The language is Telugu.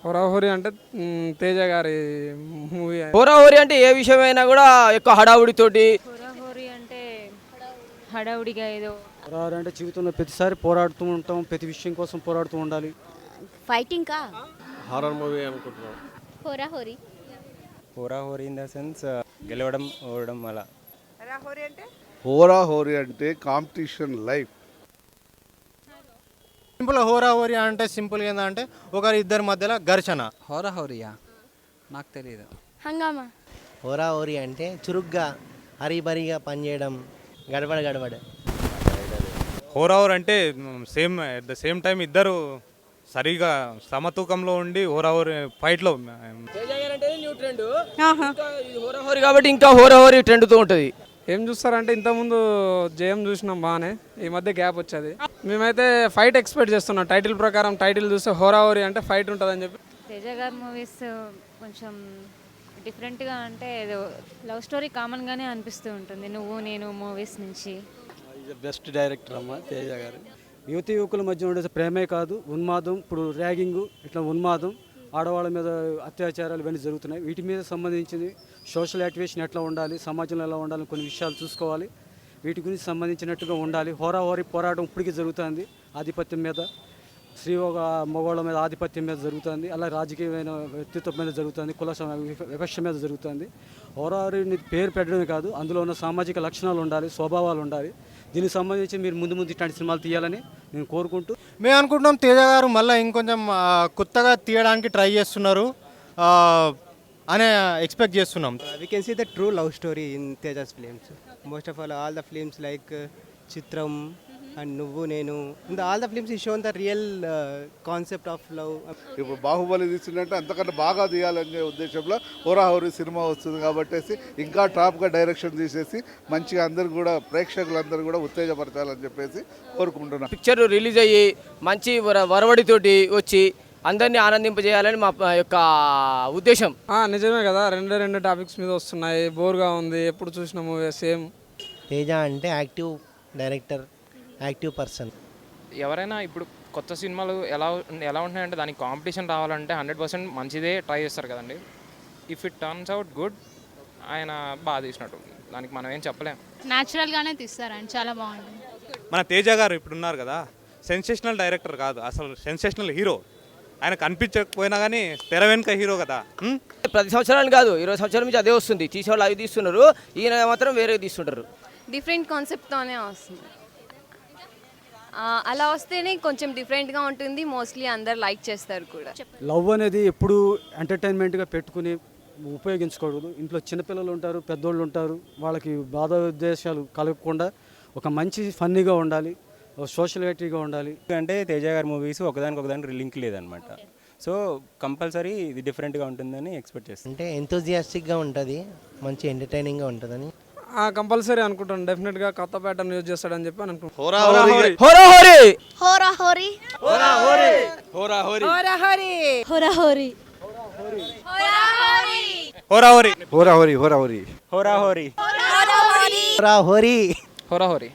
హోరాహోరీ అంటే తేజ గారి మూవీ. హోరాహోరీ అంటే ఏ విషయమైనా కూడా ఎక్కువ హడావుడితోటి. హోరాహోరీ అంటే హడావుడిగా ఏదో. హోరాహోరీ అంటే జీవితంలో ప్రతిసారి పోరాడుతూ ఉంటాం, ప్రతి విషయం కోసం పోరాడుతూ ఉండాలి. ఫైటింగ్ కా హారర్ మూవీ అనుకుంటున్నాను. హోరాహోరీ. హోరాహోరీ ఇన్ ద సెన్స్ గెలవడం ఓడడం అలా. హోరాహోరీ అంటే కాంపిటీషన్ లైఫ్. సింపుల్ హోరాహోరీ అంటే సింపుల్గా ఏంటంటే ఒకరి ఇద్దరి మధ్యలో ఘర్షణ. హోరాహోరీయా నాకు తెలియదు. హంగామా. హోరాహోరీ అంటే చురుగ్గా హరిబరిగా పనిచేయడం, గడబడ. హోరాహోరీ అంటే అట్ ద సేమ్ టైం ఇద్దరు సరిగా సమతూకంలో ఉండి హోరాహోరీ ఫైట్లో. తేజ గారు అంటే న్యూ ట్రెండ్, హోరాహోరీ కాబట్టి ఇంకా హోరాహోరీ ట్రెండ్తో ఉంటుంది. ఏం చూస్తారంటే ఇంతకుముందు జయం చూసినాం బాగానే, ఈ మధ్య గ్యాప్ వచ్చేది. మేమైతే ఫైట్ ఎక్స్పెక్ట్ చేస్తున్నాం. టైటిల్ ప్రకారం టైటిల్ చూస్తే హోరాహోరీ అంటే ఫైట్ ఉంటుందని చెప్పి. తేజ గారి మూవీస్ కొంచెం డిఫరెంట్గా అంటే ఏదో లవ్ స్టోరీ కామన్గానే అనిపిస్తూ ఉంటుంది నువ్వు నేను మూవీస్ నుంచి. బెస్ట్ డైరెక్టర్ అమ్మ తేజ గారు. యువతి యువకుల మధ్య ఉండే ప్రేమే కాదు, ఉన్మాదం, ఇప్పుడు ర్యాగింగ్, ఇట్లా ఉన్మాదం, ఆడవాళ్ళ మీద అత్యాచారాలు ఇవన్నీ జరుగుతున్నాయి. వీటి మీద సంబంధించింది సోషల్ యాక్టివేషన్ ఎట్లా ఉండాలి, సమాజంలో ఎలా ఉండాలి, కొన్ని విషయాలు చూసుకోవాలి. వీటి గురించి సంబంధించినట్టుగా ఉండాలి. హోరాహోరీ పోరాటం ఇప్పటికీ జరుగుతుంది. ఆధిపత్యం మీద, స్త్రీ ఒక మగవాళ్ళ మీద ఆధిపత్యం మీద జరుగుతుంది. అలా రాజకీయమైన వ్యక్తిత్వం మీద జరుగుతుంది, కుల వివక్ష మీద జరుగుతుంది. హోరాహోరీని పేరు పెట్టడమే కాదు, అందులో ఉన్న సామాజిక లక్షణాలు ఉండాలి, స్వభావాలు ఉండాలి. దీనికి సంబంధించి మీరు ముందు ఇట్లాంటి సినిమాలు తీయాలని నేను కోరుకుంటూ, మేము అనుకుంటున్నాం తేజ గారు మళ్ళీ ఇంకొంచెం కొత్తగా తీయడానికి ట్రై చేస్తున్నారు అనే ఎక్స్పెక్ట్ చేస్తున్నాం. We can see the true love story in Teja's films. Most of all the films like Chitram and Nuvvu Nenu, in all the films he shown the real concept of love. ఇప్పుడు బాహుబలి తీసిందంటే అంతకన్నా బాగా తీయాలనే ఉద్దేశంలో హోరాహోరీ సినిమా వస్తుంది కాబట్టి ఇంకా టాప్గా డైరెక్షన్ తీసేసి మంచిగా అందరు కూడా ప్రేక్షకులందరూ కూడా ఉత్తేజపరచాలని చెప్పేసి కోరుకుంటున్నాను. పిక్చర్ రిలీజ్ అయ్యి మంచి వరవడితోటి వచ్చి అందరినీ ఆనందింపజేయాలని మా యొక్క ఉద్దేశం. నిజమే కదా, రెండు టాపిక్స్ మీద వస్తున్నాయి. బోర్గా ఉంది, ఎప్పుడు చూసిన మూవీ సేమ్. తేజ అంటే యాక్టివ్ డైరెక్టర్, యాక్టివ్ పర్సన్. ఎవరైనా ఇప్పుడు కొత్త సినిమాలు ఎలా ఉంటున్నాయంటే దానికి కాంపిటీషన్ రావాలంటే 100% మంచిదే ట్రై చేస్తారు కదండి. If it turns out good, ఆయన బాగా తీసినట్టు, దానికి మనం ఏం చెప్పలేం. న్యాచురల్గానే తీస్తారండి, చాలా బాగుంటుంది. మన తేజ గారు ఇప్పుడు ఉన్నారు కదా, సెన్సేషనల్ డైరెక్టర్ కాదు, అసలు సెన్సేషనల్ హీరో. ఆయన కనిపించకపోయినా కానీ తెర వెనుక హీరో కదా. ప్రతి సంవత్సరాలు కాదు, 20 సంవత్సరాల నుంచి అదే వస్తుంది. తీసేవాళ్ళు అవి తీస్తున్నారు, ఈయన మాత్రం వేరే తీస్తుంటారు. డిఫరెంట్ కాన్సెప్ట్తోనే వస్తుంది. అలా వస్తేనే కొంచెం డిఫరెంట్గా ఉంటుంది. మోస్ట్లీ అందరు లైక్ చేస్తారు కూడా. లవ్ అనేది ఎప్పుడు ఎంటర్టైన్మెంట్గా పెట్టుకుని ఉపయోగించకూడదు. ఇంట్లో చిన్నపిల్లలు ఉంటారు, పెద్దోళ్ళు ఉంటారు, వాళ్ళకి బాధ ఉద్దేశాలు కలగకుండా ఒక మంచి ఫన్నీగా ఉండాలి, సోషల్ యాక్టివ్గా ఉండాలి. అంటే తేజ గారి మూవీస్ ఒకదానికి లింక్ లేదనమాట. సో కంపల్సరీ ఇది డిఫరెంట్గా ఉంటుందని ఎక్స్పెక్ట్ చేస్తాను. అంటే ఎంతూజియాస్టిక్గా ఉంటుంది, మంచి ఎంటర్టైనింగ్గా ఉంటుందని కంపల్సరీ అనుకుంటాను. డెఫినెట్గా కొత్త ప్యాటర్న్ యూజ్ చేస్తాడని చెప్పి అనుకుంటాను. హోరాహోరీ హోరాహోరీ. హోరాహోరీ హోరాహోరీ. హోరాహోరీ. హోరాహోరీ. హోరాహోరీ. హోరాహోరీ.